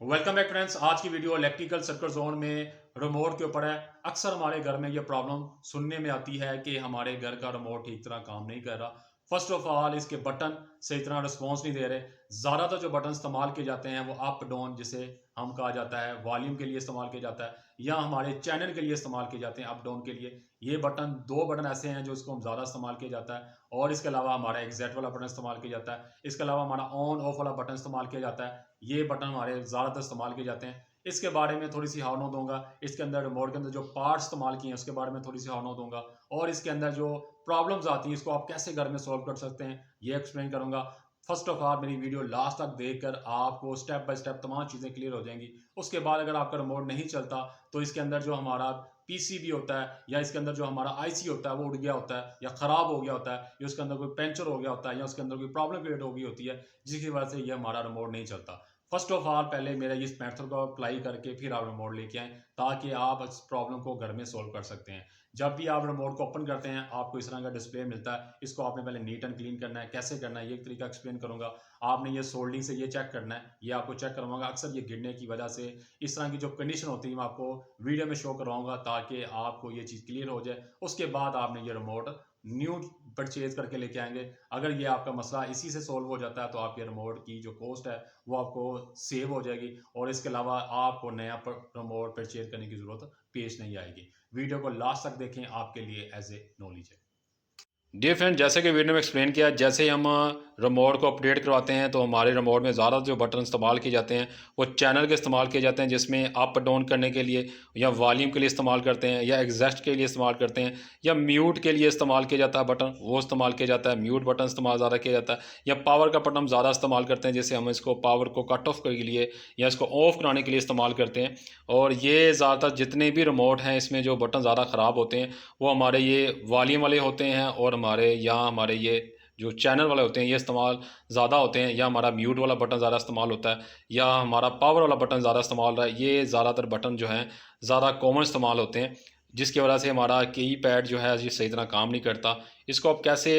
Welcome back friends. आज की video electrical circuit zone में रिमोट के ऊपर है। अक्सर हमारे घर में ये प्रॉब्लम सुनने में आती है कि हमारे घर का रिमोट ठीक तरह काम नहीं कर रहा। फर्स्ट ऑफ ऑल इसके बटन सही तरह रिस्पॉन्स नहीं दे रहे। ज़्यादातर जो बटन इस्तेमाल किए जाते हैं वो अप डाउन जिसे हम कहा जाता है वॉल्यूम के लिए इस्तेमाल किया जाता है या हमारे चैनल के लिए इस्तेमाल किए जाते हैं अप डाउन के लिए। ये बटन दो बटन ऐसे हैं जो इसको हम ज़्यादा इस्तेमाल किया जाता है और इसके अलावा हमारा एग्जैक्ट वाला बटन इस्तेमाल किया जाता है। इसके अलावा हमारा ऑन ऑफ वाला बटन इस्तेमाल किया जाता है। ये बटन हमारे ज़्यादातर इस्तेमाल किए जाते हैं। इसके बारे में थोड़ी सी हानो दूंगा। इसके अंदर रिमोट के अंदर जो पार्ट्स इस्तेमाल किए हैं उसके बारे में थोड़ी सी हानो दूंगा और इसके अंदर जो प्रॉब्लम्स आती हैं इसको आप कैसे घर में सॉल्व कर सकते हैं ये एक्सप्लेन करूंगा। फर्स्ट ऑफ ऑल मेरी वीडियो लास्ट तक देखकर आपको स्टेप बाय स्टेप तमाम चीज़ें क्लियर हो जाएंगी। उसके बाद अगर आपका रिमोट नहीं चलता तो इसके अंदर जो हमारा पीसीबी होता है या इसके अंदर जो हमारा आईसी होता है वो उड़ गया होता है या ख़राब हो गया होता है या उसके अंदर कोई पंचर हो गया होता है या उसके अंदर कोई प्रॉब्लम क्रिएट हो गई होती है जिसकी वजह से ये हमारा रिमोट नहीं चलता। फर्स्ट ऑफ ऑल पहले मेरा इस मेथड को अप्लाई करके फिर आप रिमोट लेके आएँ ताकि आप इस प्रॉब्लम को घर में सॉल्व कर सकते हैं। जब भी आप रिमोट को ओपन करते हैं आपको इस तरह का डिस्प्ले मिलता है। इसको आपने पहले नीट एंड क्लीन करना है। कैसे करना है ये एक तरीका एक्सप्लेन करूंगा। आपने ये सोल्डिंग से ये चेक करना है। ये आपको चेक करवाऊंगा। अक्सर ये गिरने की वजह से इस तरह की जो कंडीशन होती है मैं आपको वीडियो में शो करवाऊंगा ताकि आपको ये चीज़ क्लियर हो जाए। उसके बाद आपने ये रिमोट न्यू परचेज करके लेके आएंगे। अगर ये आपका मसला इसी से सॉल्व हो जाता है तो आपके रिमोट की जो कॉस्ट है वो आपको सेव हो जाएगी और इसके अलावा आपको नया रिमोट परचेज करने की ज़रूरत पेश नहीं आएगी। वीडियो को लास्ट तक देखें, आपके लिए एज ए नॉलेज है। डियर फ्रेंड, जैसे कि वीडियो में एक्सप्लेन किया, जैसे ही हम रिमोट को अपडेट करवाते हैं तो हमारे रिमोट में ज़्यादा जो बटन इस्तेमाल किए जाते हैं वो चैनल के इस्तेमाल किए जाते हैं जिसमें अप डाउन करने के लिए या वॉल्यूम के लिए इस्तेमाल करते हैं या एग्जस्ट के लिए इस्तेमाल करते हैं या म्यूट के लिए इस्तेमाल किया जाता है बटन वो इस्तेमाल किया जाता है। म्यूट बटन इस्तेमाल ज़्यादा किया जाता है या पावर का बटन ज़्यादा इस्तेमाल करते हैं जैसे हम इसको पावर को कट ऑफ के लिए या इसको ऑफ कराने के लिए इस्तेमाल करते हैं। और ये ज़्यादातर जितने भी रिमोट हैं इसमें जो बटन ज़्यादा ख़राब होते हैं वो हमारे ये वॉल्यूम वाले होते हैं और हमारे ये जो चैनल वाले होते हैं ये इस्तेमाल ज़्यादा होते हैं या हमारा म्यूट वाला बटन ज़्यादा इस्तेमाल होता है या हमारा पावर वाला बटन ज़्यादा इस्तेमाल रहा है। ये ज़्यादातर बटन जो हैं ज़्यादा कॉमन इस्तेमाल होते हैं जिसकी वजह से हमारा की पैड जो है ये सही तरह काम नहीं करता। इसको आप कैसे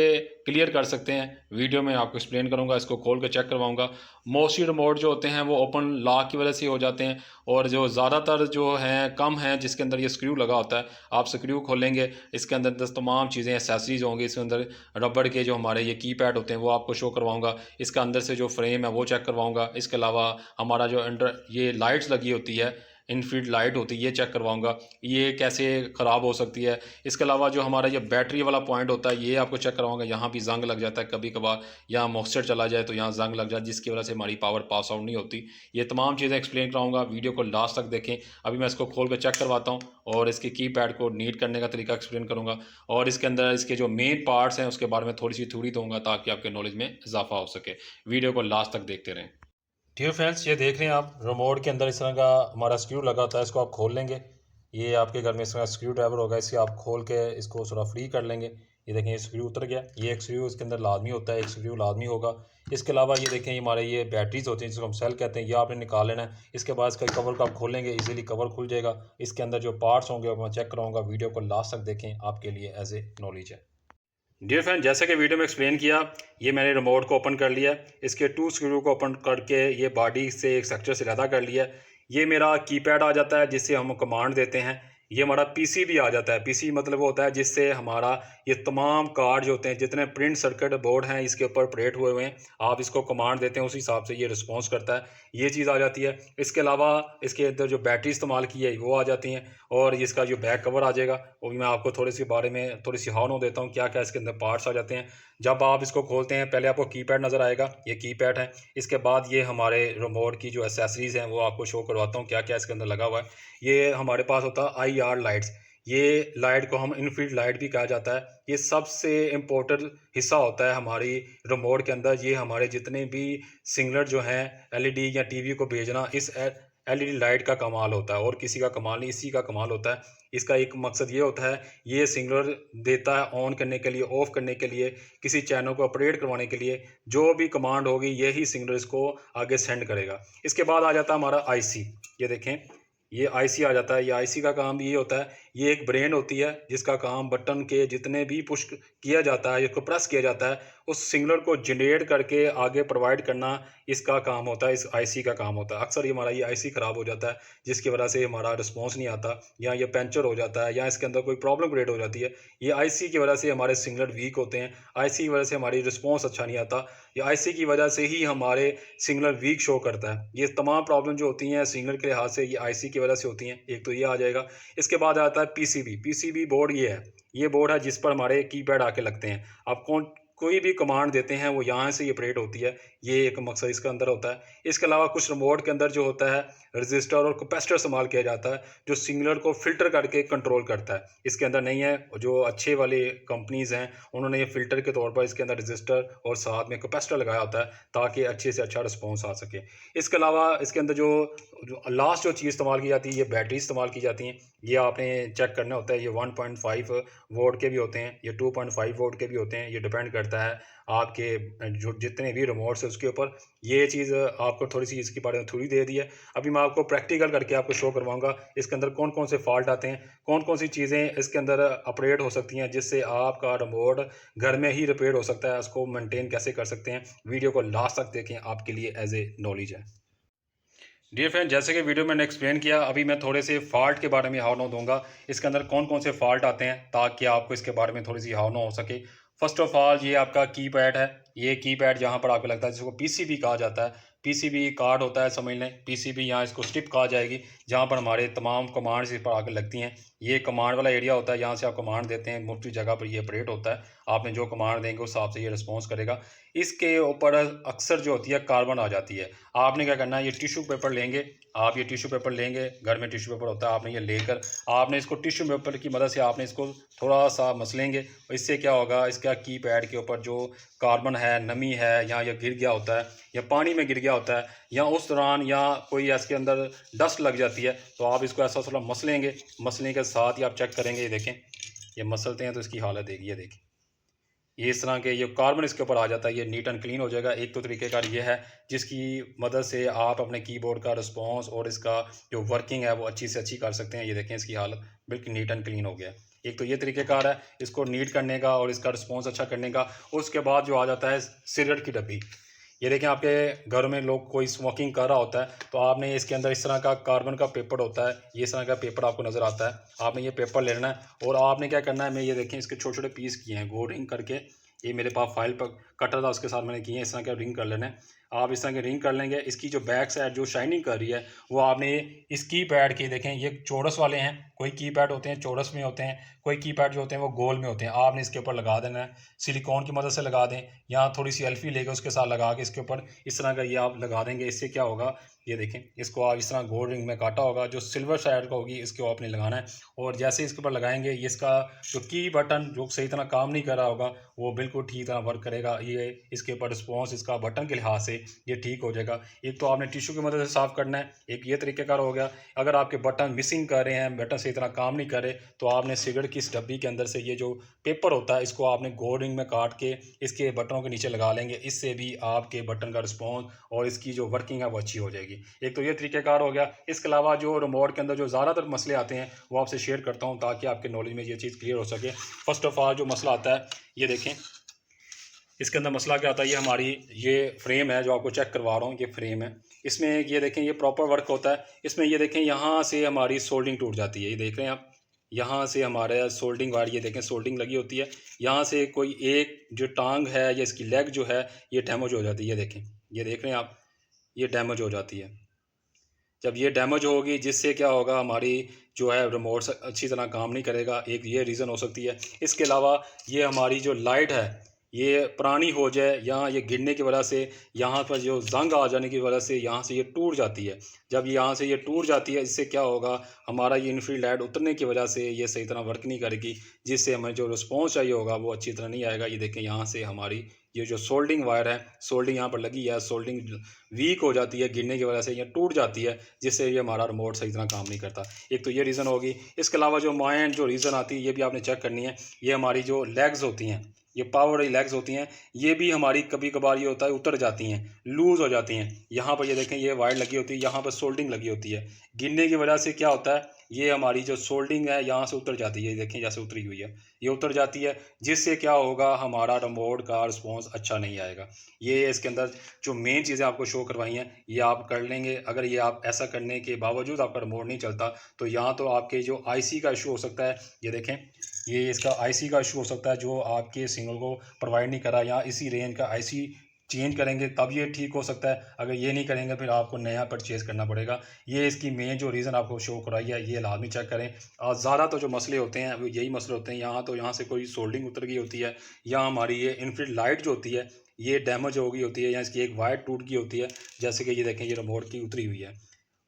क्लियर कर सकते हैं वीडियो में आपको एक्सप्लेन करूंगा। इसको खोल कर चेक करवाऊंगा। मोस्टली रिमोट जो होते हैं वो ओपन लॉक की वजह से हो जाते हैं और जो ज़्यादातर जो हैं कम हैं जिसके अंदर ये स्क्रू लगा होता है। आप स्क्रू खोलेंगे इसके अंदर तमाम चीज़ें एसेसरीज होंगी। इसके अंदर रबड़ के जो हमारे ये की पैड होते हैं वो आपको शो करवाऊंगा। इसके अंदर से जो फ्रेम है वो चेक करवाऊंगा। इसके अलावा हमारा जो अंडर ये लाइट्स लगी होती है इनफील्ड लाइट होती है ये चेक करवाऊंगा ये कैसे ख़राब हो सकती है। इसके अलावा जो हमारा ये बैटरी वाला पॉइंट होता है ये आपको चेक करवाऊंगा। यहाँ भी जंग लग जाता है कभी कभार या मॉइस्चर चला जाए तो यहाँ जंग लग जाए जिसकी वजह से हमारी पावर पास आउट नहीं होती। ये तमाम चीज़ें एक्सप्लेन कराऊंगा। वीडियो को लास्ट तक देखें। अभी मैं इसको खोल कर चेक करवाता हूँ और इसके की पैड को नीट करने का तरीका एक्सप्लेन करूँगा और इसके अंदर इसके जो मेन पार्ट्स हैं उसके बारे में थोड़ी सी थ्योरी दूंगा ताकि आपके नॉलेज में इजाफा हो सके। वीडियो को लास्ट तक देखते रहें। डियर फ्रेंड्स, ये देख रहे हैं आप रिमोट के अंदर इस तरह का हमारा स्क्रू लगा होता है। इसको आप खोल लेंगे। ये आपके घर में इस तरह स्क्रू ड्राइवर होगा। इसे आप खोल के इसको थोड़ा फ्री कर लेंगे। ये देखें ये स्क्रू उतर गया। ये एक स्क्रू इसके अंदर लाजमी होता है। एक स्क्रू लाजमी होगा। इसके अलावा ये देखें हमारे ये बैटरीज होती हैं जिसको हम सेल कहते हैं ये आपने निकाल लेना है। इसके बाद इसका कवर को आप खोलेंगे इजीली कवर खुल जाएगा। इसके अंदर जो पार्ट्स होंगे वो मैं चेक कराऊंगा। वीडियो को लास्ट तक देखें, आपके लिए एज ए नॉलेज है। डियर फ्रेंड, जैसे कि वीडियो में एक्सप्लेन किया ये मैंने रिमोट को ओपन कर लिया। इसके टू स्क्रू को ओपन करके ये बॉडी से एक स्ट्रक्चर से अलग कर लिया। ये मेरा कीपैड आ जाता है जिससे हम कमांड देते हैं। ये हमारा पीसी भी आ जाता है। पीसी मतलब वो होता है जिससे हमारा ये तमाम कार्ड जो होते हैं जितने प्रिंट सर्किट बोर्ड हैं इसके ऊपर ऑपरेट हुए हुए हैं आप इसको कमांड देते हैं उस हिसाब से ये रिस्पॉन्स करता है। ये चीज़ आ जाती है। इसके अलावा इसके अंदर जो बैटरी इस्तेमाल की है वो आ जाती हैं और इसका जो बैक कवर आ जाएगा वो भी मैं आपको थोड़ी सी बारे में थोड़ी सी हानो देता हूँ क्या क्या इसके अंदर पार्ट्स आ जाते हैं। जब आप इसको खोलते हैं पहले आपको कीपैड नज़र आएगा। ये कीपैड है। इसके बाद ये हमारे रिमोट की जो एसेसरीज़ हैं वो आपको शो करवाता हूँ क्या क्या इसके अंदर लगा हुआ है। ये हमारे पास होता है IR लाइट्स। ये लाइट को हम इनफील्ड लाइट भी कहा जाता है। ये सबसे इम्पोर्टेंट हिस्सा होता है हमारी रिमोट के अंदर। ये हमारे जितने भी सिग्नल जो हैं LED या टीवी को भेजना इस LED लाइट का कमाल होता है और किसी का कमाल नहीं, इसी का कमाल होता है। इसका एक मकसद ये होता है ये सिग्नल देता है ऑन करने के लिए ऑफ करने के लिए किसी चैनल को ऑपरेट करवाने के लिए जो भी कमांड होगी यही सिग्नल इसको आगे सेंड करेगा। इसके बाद आ जाता है हमारा IC। ये देखें ये IC आ जाता है। ये IC का काम ये होता है ये एक ब्रेन होती है जिसका काम बटन के जितने भी पुश किया जाता है इसको प्रेस किया जाता है उस सिग्नल को जनरेट करके आगे प्रोवाइड करना इसका काम होता है, इस आईसी का काम होता है। अक्सर ये हमारा ये आईसी ख़राब हो जाता है, जिसकी वजह से हमारा रिस्पॉन्स नहीं आता, या ये पंचर हो जाता है, या इसके अंदर कोई प्रॉब्लम क्रिएट हो जाती है। ये आईसी की वजह से हमारे सिग्नल वीक होते हैं, आईसी की वजह से हमारी रिस्पॉन्स अच्छा नहीं आता, ये आईसी की वजह से ही हमारे सिग्नल वीक शो करता है। ये तमाम प्रॉब्लम जो होती हैं सिग्नल के लिहाज से, ये आईसी की वजह से होती हैं। एक तो ये आ जाएगा। इसके बाद आता है पीसीबी। पीसीबी बोर्ड ये है, ये बोर्ड है जिस पर हमारे कीपैड आके लगते हैं। आप कोई भी कमांड देते हैं वो यहाँ से ये ऑपरेट होती है, ये एक मकसद इसका अंदर होता है। इसके अलावा कुछ रिमोट के अंदर जो होता है रजिस्टर और कैपेसिटर इस्तेमाल किया जाता है, जो सिग्नल को फ़िल्टर करके कंट्रोल करता है। इसके अंदर नहीं है, जो अच्छे वाले कंपनीज़ हैं उन्होंने ये फ़िल्टर के तौर पर इसके अंदर रजिस्टर और साथ में कैपेसिटर लगाया होता है, ताकि अच्छे से अच्छा रिस्पॉन्स आ सके। इसके अलावा इसके अंदर जो लास्ट जो चीज़ इस्तेमाल की जाती है, ये बैटरी इस्तेमाल की जाती हैं। ये आपने चेक करना होता है, ये 1.5 वोल्ट के भी होते हैं, ये 2.5 वोल्ट के भी होते हैं। ये डिपेंड करता है आपके जो जितने भी रिमोट्स है उसके ऊपर। ये चीज़ आपको थोड़ी सी इसके बारे में थोड़ी दे दी है। अभी मैं आपको प्रैक्टिकल करके आपको शो करवाऊंगा इसके अंदर कौन कौन से फॉल्ट आते हैं, कौन कौन सी चीज़ें इसके अंदर ऑपरेट हो सकती हैं, जिससे आपका रिमोट घर में ही रिपेयर हो सकता है। उसको मेंटेन कैसे कर सकते हैं, वीडियो को लास्ट तक देखें, आपके लिए एज ए नॉलेज है। डियर फ्रेंड, जैसे कि वीडियो मैंने एक्सप्लेन किया, अभी मैं थोड़े से फॉल्ट के बारे में हाव दूंगा, इसके अंदर कौन कौन से फॉल्ट आते हैं, ताकि आपको इसके बारे में थोड़ी सी हाव हो सके। फर्स्ट ऑफ ऑल, ये आपका कीपैड है। ये कीपैड जहाँ पर आपको लगता है, जिसको पीसीबी कहा जाता है, पीसीबी कार्ड होता है समझ लें। पीसीबी यहाँ इसको स्टिप कहा जाएगी, जहाँ पर हमारे तमाम कमांड्स इस पर आकर लगती हैं। ये कमांड वाला एरिया होता है, यहाँ से आप कमांड देते हैं, मुख्तलिफ जगह पर ये ऑपरेट होता है। आपने जो कमांड देंगे उस हिसाब से ये रिस्पॉन्स करेगा। इसके ऊपर अक्सर जो होती है कार्बन आ जाती है। आपने क्या करना है, ये टिश्यू पेपर लेंगे, आप ये टिश्यू पेपर लेंगे, घर में टिश्यू पेपर होता है, आपने ये लेकर आपने इसको टिश्यू पेपर की मदद से आपने इसको थोड़ा सा मसलेंगे। इससे क्या होगा, इसका कीपैड के ऊपर जो कार्बन है, नमी है, या ये गिर गया होता है, या पानी में गिर गया होता है, या उस दौरान या कोई इसके अंदर डस्ट लग जाती है, तो आप इसको ऐसा थोड़ा मसलेंगे। मसलने के साथ ही आप चेक करेंगे, ये देखें, ये मसलते हैं तो इसकी हालत देगी, ये देखें, ये इस तरह के ये कार्बन इसके ऊपर आ जाता है, ये नीट एंड क्लीन हो जाएगा। एक तो तरीक़ेकार ये है जिसकी मदद से आप अपने कीबोर्ड का रिस्पॉन्स और इसका जो वर्किंग है वो अच्छी से अच्छी कर सकते हैं। ये देखें, इसकी हालत बिल्कुल नीट एंड क्लीन हो गया। एक तो ये तरीक़ेकार है इसको नीट करने का और इसका रिस्पॉन्स अच्छा करने का। उसके बाद जो आ जाता है सिगरेट की डब्बी। ये देखें, आपके घर में लोग कोई स्मोकिंग कर रहा होता है, तो आपने इसके अंदर इस तरह का कार्बन का पेपर होता है, ये इस तरह का पेपर आपको नज़र आता है। आपने ये पेपर लेना है और आपने क्या करना है, मैं ये देखें इसके छोटे छोटे पीस किए हैं, गोल रिंग करके। ये मेरे पास फाइल पर कटर था, उसके साथ मैंने किए हैं। इस तरह का रिंग कर लेना है। आप इस तरह के रिंग कर लेंगे। इसकी जो बैक साइड जो शाइनिंग कर रही है, वो आपने इस कीपैड के देखें, ये चौरस वाले हैं। कोई कीपैड होते हैं चौरस में होते हैं, कोई कीपैड जो होते हैं वो गोल में होते हैं। आपने इसके ऊपर लगा देना है, सिलिकॉन की मदद से लगा दें, या थोड़ी सी एल्फी लेकर उसके साथ लगा के इसके ऊपर इस तरह का ये आप लगा देंगे। इससे क्या होगा, ये देखें, इसको आप इस तरह गोल रिंग में काटा होगा, जो सिल्वर साइड का होगी इसको आपने लगाना है। और जैसे इसके ऊपर लगाएंगे, ये इसका जो की बटन जो सही तरह काम नहीं कर रहा होगा, वो बिल्कुल ठीक तरह वर्क करेगा। ये इसके ऊपर रिस्पॉन्स इसका बटन के लिहाज से ये ठीक हो जाएगा। एक तो आपने टिश्यू की मदद से साफ़ करना है, एक ये तरीक़ेकार हो गया। अगर आपके बटन मिसिंग कर रहे हैं, बटन सही तरह काम नहीं कर रहे, तो आपने सिगरेट की इस डब्बी के अंदर से ये जो पेपर होता है, इसको आपने गोल रिंग में काट के इसके बटनों के नीचे लगा लेंगे। इससे भी आपके बटन का रिस्पॉन्स और इसकी जो वर्किंग है वो अच्छी हो जाएगी। एक तो ये तरीक़ेकार हो गया। इसके अलावा जो रिमोट के अंदर जो ज़्यादातर मसले आते हैं वो आपसे शेयर करता हूँ, ताकि आपके नॉलेज में ये चीज़ क्लियर हो सके। फर्स्ट ऑफ ऑल जो मसला आता है, ये देखें, इसके अंदर मसला क्या आता है, ये हमारी ये फ्रेम है जो आपको चेक करवा रहा हूँ, ये फ्रेम है। इसमें ये देखें, ये प्रॉपर वर्क होता है। इसमें ये देखें, यहाँ से हमारी सोल्डिंग टूट जाती है। ये देख रहे हैं आप, यहाँ से हमारे सोल्डिंग वायर, ये देखें सोल्डिंग लगी होती है। यहाँ से कोई एक जो टांग है या इसकी लेग जो है, ये डैमेज हो जाती है। ये देखें, ये देख रहे हैं आप, ये डैमेज हो जाती है। जब ये डैमेज होगी, जिससे क्या होगा, हमारी जो है रिमोट अच्छी तरह काम नहीं करेगा। एक ये रीज़न हो सकती है। इसके अलावा ये हमारी जो लाइट है, ये पुरानी हो जाए, या ये गिरने की वजह से यहाँ पर जो जंग आ जाने की वजह से यहाँ से ये टूट जाती है। जब यहाँ से ये टूट जाती है, इससे क्या होगा, हमारा ये इन्फ्री लाइट उतरने की वजह से ये सही तरह वर्क नहीं करेगी, जिससे हमें जो रिस्पॉन्स चाहिए होगा वो अच्छी तरह नहीं आएगा। ये देखें, यहाँ से हमारी ये जो सोल्डिंग वायर है, सोल्डिंग यहाँ पर लगी है, सोल्डिंग वीक हो जाती है, गिरने की वजह से ये टूट जाती है, जिससे ये हमारा रिमोट सही तरह काम नहीं करता। एक तो ये रीज़न होगी। इसके अलावा जो माइंड जो रीज़न आती है, ये भी आपने चेक करनी है। ये हमारी जो लेग्स होती हैं, ये पावर वाली लेग्स होती हैं, ये भी हमारी कभी कभार ये होता है उतर जाती हैं, लूज़ हो जाती हैं। यहाँ पर ये देखें, ये वायर लगी होती है, यहाँ पर सोल्डिंग लगी होती है। गिरने की वजह से क्या होता है, ये हमारी जो सोल्डिंग है यहाँ से उतर जाती है। ये देखें जैसे उतरी हुई है, ये उतर जाती है, जिससे क्या होगा, हमारा रिमोट का रिस्पॉन्स अच्छा नहीं आएगा। ये इसके अंदर जो मेन चीज़ें आपको शो करवाई हैं, ये आप कर लेंगे। अगर ये आप ऐसा करने के बावजूद आपका रिमोट नहीं चलता, तो यहाँ तो आपके जो आईसी का इशू हो सकता है। ये देखें, ये इसका आईसी का इशू हो सकता है, जो आपके सिग्नल को प्रोवाइड नहीं कर रहा, या इसी रेंज का आईसी चेंज करेंगे तब ये ठीक हो सकता है। अगर ये नहीं करेंगे, फिर आपको नया परचेज़ करना पड़ेगा। ये इसकी मेन जो रीज़न आपको शो कराई है, ये लाजमी चेक करें। ज़्यादा तो जो मसले होते हैं वो यही मसले होते हैं, यहाँ से कोई सोल्डिंग उतर गई होती है, या हमारी ये इनफिनिट लाइट जो होती है ये डैमेज हो गई होती है, या इसकी एक वायर टूट गई होती है। जैसे कि ये देखें, ये रिमोट की उतरी हुई है,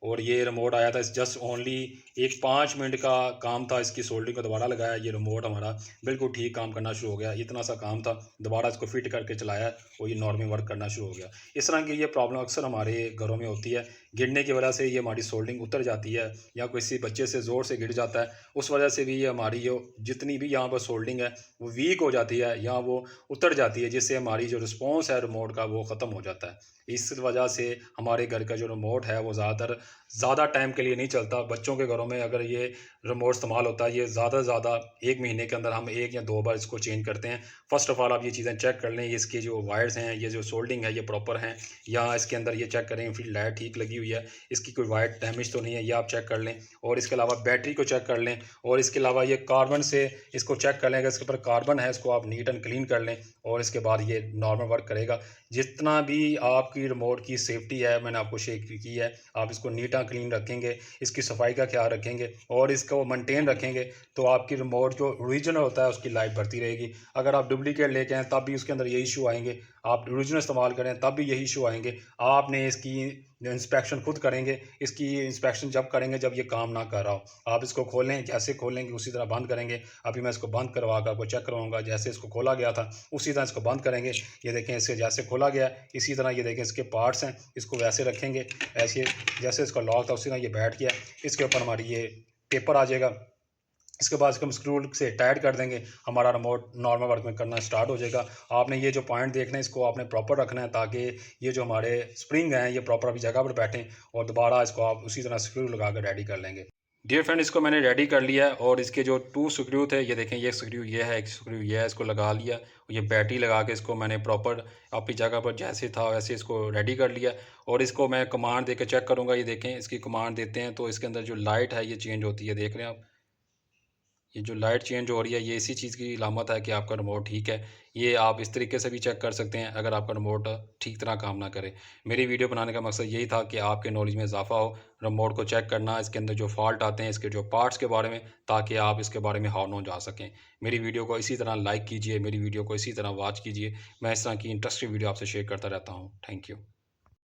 और ये रिमोट आया था इस जस्ट ओनली एक 5 मिनट का काम था। इसकी सोल्डरिंग को दोबारा लगाया, ये रिमोट हमारा बिल्कुल ठीक काम करना शुरू हो गया। इतना सा काम था, दोबारा इसको फिट करके चलाया और ये नॉर्मल वर्क करना शुरू हो गया। इस तरह की ये प्रॉब्लम अक्सर हमारे घरों में होती है। गिरने की वजह से ये हमारी सोल्डरिंग उतर जाती है, या किसी बच्चे से ज़ोर से गिर जाता है, उस वजह से भी ये हमारी जो जितनी भी यहाँ पर सोल्डरिंग है वो वीक हो जाती है, या वो उतर जाती है, जिससे हमारी जो रिस्पॉन्स है रिमोट का वो ख़त्म हो जाता है। इस वजह से हमारे घर का जो रिमोट है वो ज़्यादा टाइम के लिए नहीं चलता। बच्चों के घरों में अगर ये रिमोट इस्तेमाल होता है, ये ज़्यादा से ज़्यादा 1 महीने के अंदर हम 1 या 2 बार इसको चेंज करते हैं। फ़र्स्ट ऑफ़ ऑल आप ये चीज़ें चेक कर लें, इसकी जो वायर्स हैं, ये जो सोल्डिंग है ये प्रॉपर हैं, या इसके अंदर ये चेक करें फिर लाइट ठीक लगी हुई है, इसकी कोई वायर डैमेज तो नहीं है, ये आप चेक कर लें। और इसके अलावा बैटरी को चेक कर लें, और इसके अलावा ये कार्बन से इसको चेक कर लें। अगर इसके ऊपर कार्बन है, इसको आप नीट एंड क्लीन कर लें, और इसके बाद ये नॉर्मल वर्क करेगा। जितना भी आपकी रिमोट की सेफ्टी है मैंने आपको शेयर की है, आप इसको नीट एंड क्लीन रखेंगे, इसकी सफाई का ख्याल रखेंगे और इसको मेंटेन रखेंगे, तो आपकी रिमोट जो ओरिजिनल होता है उसकी लाइफ बढ़ती रहेगी। अगर आप डुप्लीकेट लेके आएँ तब भी उसके अंदर यही इशू आएंगे, आप ओरिजिनल इस्तेमाल करें तब भी यही इशू आएंगे। आपने इसकी इंस्पेक्शन खुद करेंगे, इसकी इंस्पेक्शन जब करेंगे जब ये काम ना कर रहा हो। आप इसको खोलें, जैसे खोलेंगे उसी तरह बंद करेंगे। अभी मैं इसको बंद करवा कर आपको चेक करवाऊँगा, जैसे इसको खोला गया था उसी तरह इसको बंद करेंगे। ये देखें, इसे जैसे खोला गया इसी तरह ये देखें इसके पार्ट्स हैं, इसको वैसे रखेंगे, ऐसे जैसे इसका लॉक था उसी तरह ये बैठ गया। इसके ऊपर हमारी ये पेपर आ जाएगा, इसके बाद इसको हम स्क्रू से टाइट कर देंगे, हमारा रिमोट नॉर्मल वर्क में करना स्टार्ट हो जाएगा। आपने ये जो पॉइंट देखना है इसको आपने प्रॉपर रखना है, ताकि ये जो हमारे स्प्रिंग हैं ये प्रॉपर अपनी जगह पर बैठें, और दोबारा इसको आप उसी तरह स्क्रू लगा कर रेडी कर लेंगे। डियर फ्रेंड, इसको मैंने रेडी कर लिया है, और इसके जो 2 स्क्रू थे ये देखें, ये स्क्रू ये है, एक स्क्रू ये है, इसको लगा लिया। ये बैटरी लगा के इसको मैंने प्रॉपर अपनी जगह पर जैसे था वैसे इसको रेडी कर लिया। और इसको मैं कमांड दे के चेक करूँगा। ये देखें, इसकी कमांड देते हैं तो इसके अंदर जो लाइट है ये चेंज होती है, देख रहे हैं आप। ये जो लाइट चेंज हो रही है ये इसी चीज़ की अलामत है कि आपका रिमोट ठीक है। ये आप इस तरीके से भी चेक कर सकते हैं अगर आपका रिमोट ठीक तरह काम ना करे। मेरी वीडियो बनाने का मकसद यही था कि आपके नॉलेज में इजाफा हो, रिमोट को चेक करना, इसके अंदर जो फॉल्ट आते हैं, इसके जो पार्ट्स के बारे में, ताकि आप इसके बारे में हाव जा सकें। मेरी वीडियो को इसी तरह लाइक कीजिए, मेरी वीडियो को इसी तरह वॉच कीजिए। मैं इस तरह की इंटरेस्टिंग वीडियो आपसे शेयर करता रहता हूँ। Thank you.